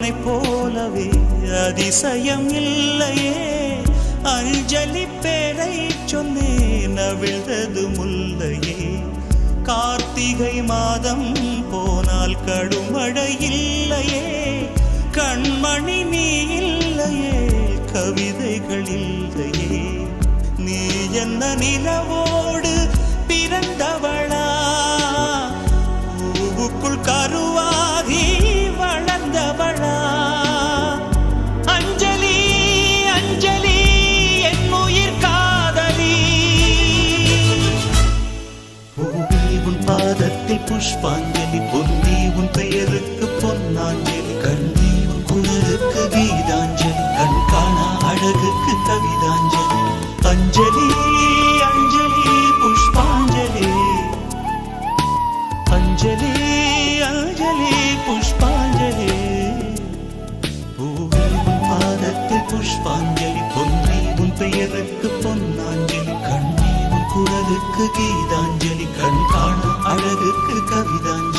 உன்னை போலவே அதிசயம் இல்லையே. அஞ்சலி பேரை சொன்னேன் அவிழ்ந்தது முல்லையே. கார்த்திகை மாதம் போனால் கடுமழை இல்லையே. கண்மணி நீ இல்லையே, கவிதைகள் இல்லையே. நீ என்ன நிலவோடு பிறந்தவளா, பூவுக்குள் கருவாகி வளர்ந்தவளா? அஞ்சலி அஞ்சலி என் உயிர் காதலி. பூவி உன் பாதத்தில் புஷ்பாஞ்சலி, பொன்னி உன் பெயருக்கு பொன்னாஞ்சலி, கண்ணி உன் குரலுக்கு கீதாஞ்சலி, கண் காணா அழகுக்கு கவிதாஞ்சலி. அஞ்சலி அஞ்சலி புஷ்பாஞ்சலி, அஞ்சலி அஞ்சலி புஷ்பாஞ்சலி. பூவி உன் பாதத்தில் புஷ்பாஞ்சலி, பொன்னி உன் பெயருக்கு பொன்னாஞ்சலி, கண்ணி உன் குரலுக்கு கீதாஞ்சலி, கண் காண அழகுக்கு கவிதாஞ்சலி.